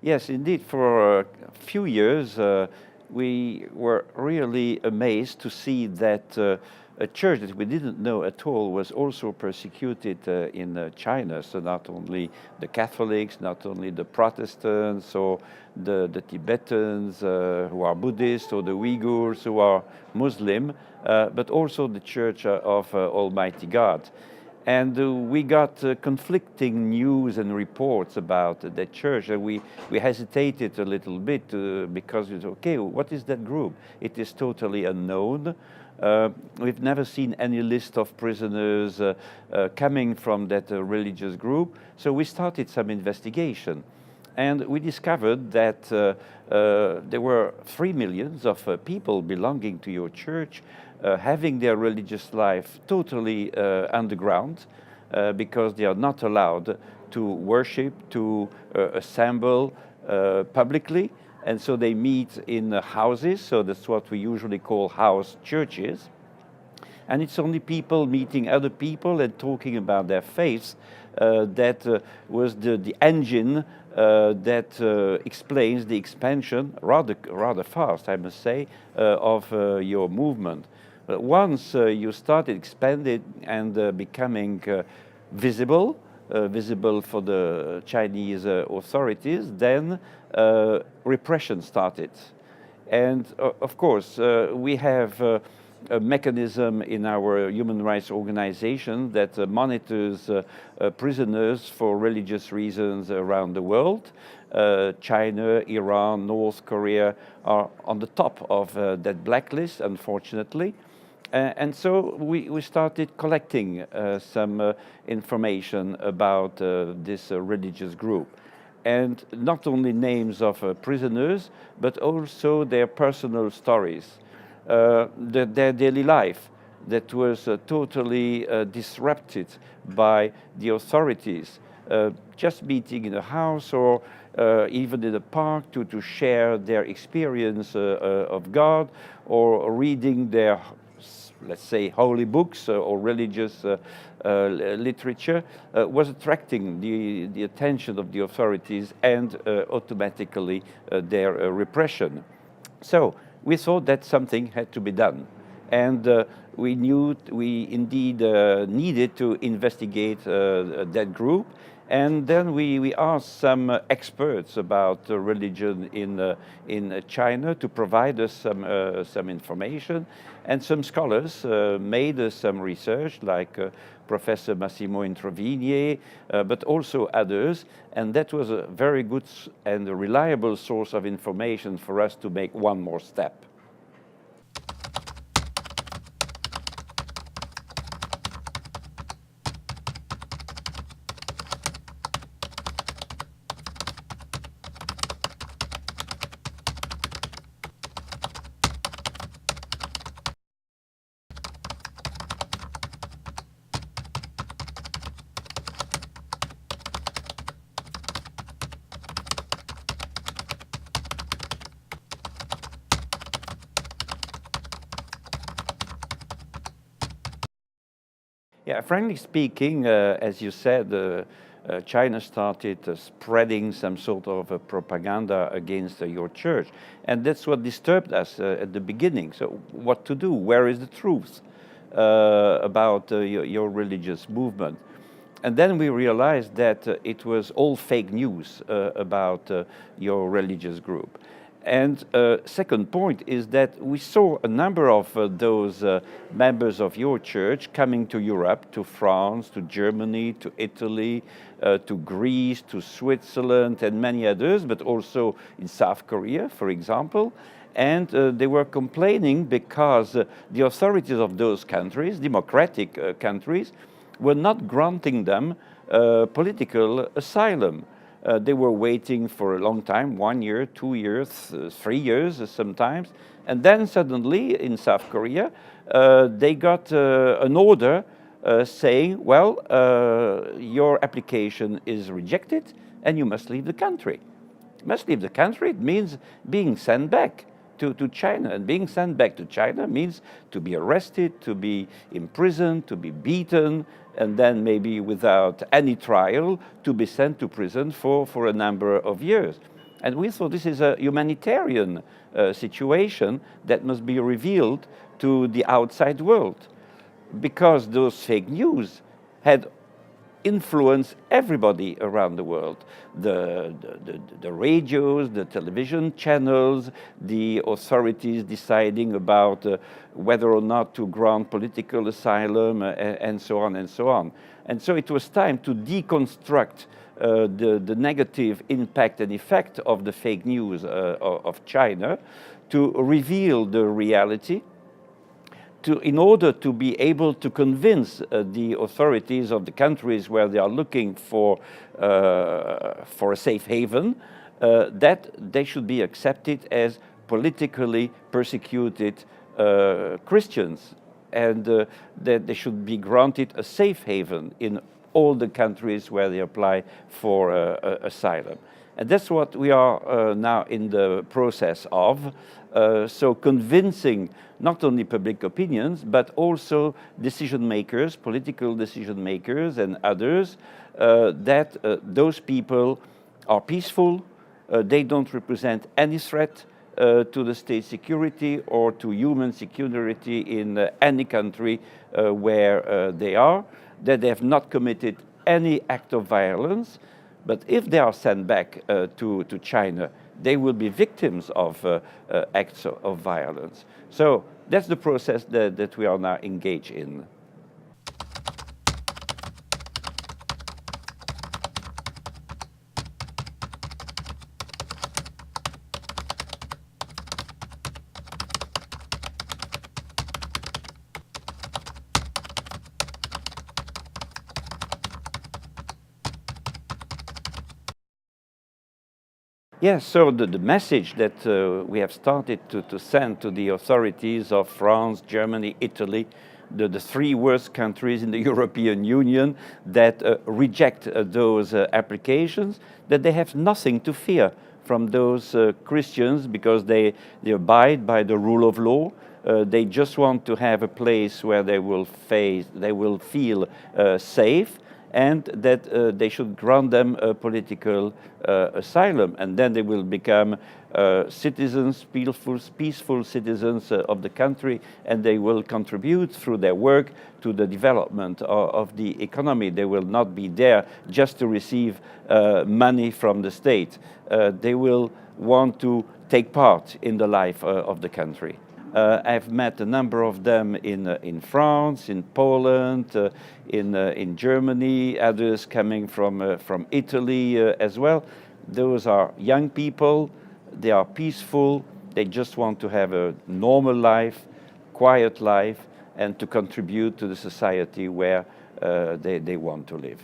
Yes, indeed. For a few years, we were really amazed to see that a church that we didn't know at all was also persecuted in China. So not only the Catholics, not only the Protestants or the Tibetans who are Buddhist or the Uyghurs who are Muslim, but also the Church of Almighty God. And we got conflicting news and reports about the church. And we hesitated a little bit because it's okay, what is that group? It is totally unknown. We've never seen any list of prisoners coming from that religious group. So we started some investigation. And we discovered that there were 3 million of people belonging to your church having their religious life totally underground because they are not allowed to worship, to assemble publicly. And so they meet in houses, so that's what we usually call house churches. And it's only people meeting other people and talking about their faiths that was the engine that explains the expansion, rather fast, I must say, of your movement. But once you started expanding and becoming visible for the Chinese authorities, then repression started. And of course, we have a mechanism in our human rights organization that monitors prisoners for religious reasons around the world. China, Iran, North Korea are on the top of that blacklist, unfortunately. And so we started collecting some information about this religious group. And not only names of prisoners, but also their personal stories, their daily life that was totally disrupted by the authorities. Just meeting in a house or even in a park to share their experience of God, or reading their, let's say, holy books or religious literature was attracting the attention of the authorities and automatically their repression. So we thought that something had to be done. And we knew we indeed needed to investigate that group. And then we asked some experts about religion in China to provide us some information. And some scholars made some research, like Professor Massimo Introvignie, but also others. And that was a very good and a reliable source of information for us to make one more step. Yeah, frankly speaking, as you said, China started spreading some sort of propaganda against your church. And that's what disturbed us at the beginning. So what to do? Where is the truth about your religious movement? And then we realized that it was all fake news about your religious group. And second point is that we saw a number of those members of your church coming to Europe, to France, to Germany, to Italy, to Greece, to Switzerland, and many others, but also in South Korea, for example. And they were complaining because the authorities of those countries, democratic countries, were not granting them political asylum. They were waiting for a long time, 1 year, 2 years, 3 years sometimes. And then suddenly in South Korea, they got an order saying, well, your application is rejected and you must leave the country. You must leave the country. It means being sent back to China. And being sent back to China means to be arrested, to be imprisoned, to be beaten, and then maybe without any trial to be sent to prison for a number of years. And we thought this is a humanitarian situation that must be revealed to the outside world, because those fake news had influenced everybody around the world. The radios, the television channels, the authorities deciding about whether or not to grant political asylum, and so on and so on. And so it was time to deconstruct the negative impact and effect of the fake news of China, to reveal the reality, in order to be able to convince the authorities of the countries where they are looking for a safe haven, that they should be accepted as politically persecuted Christians, and that they should be granted a safe haven in all the countries where they apply for asylum. And that's what we are now in the process of. So convincing not only public opinions, but also decision makers, political decision makers and others, that those people are peaceful, they don't represent any threat to the state security or to human security in any country where they are, that they have not committed any act of violence. But if they are sent back to China, they will be victims of acts of violence. So that's the process that we are now engaged in. Yes, so the message that we have started to send to the authorities of France, Germany, Italy, the three worst countries in the European Union that reject those applications, that they have nothing to fear from those Christians, because they abide by the rule of law. They just want to have a place where they will feel safe, and that they should grant them a political asylum, and then they will become citizens, peaceful citizens of the country, and they will contribute through their work to the development of the economy. They will not be there just to receive money from the state. They will want to take part in the life of the country. I've met a number of them in France, in Poland, in Germany, others coming from Italy as well. Those are young people, they are peaceful, they just want to have a normal life, quiet life, and to contribute to the society where they want to live.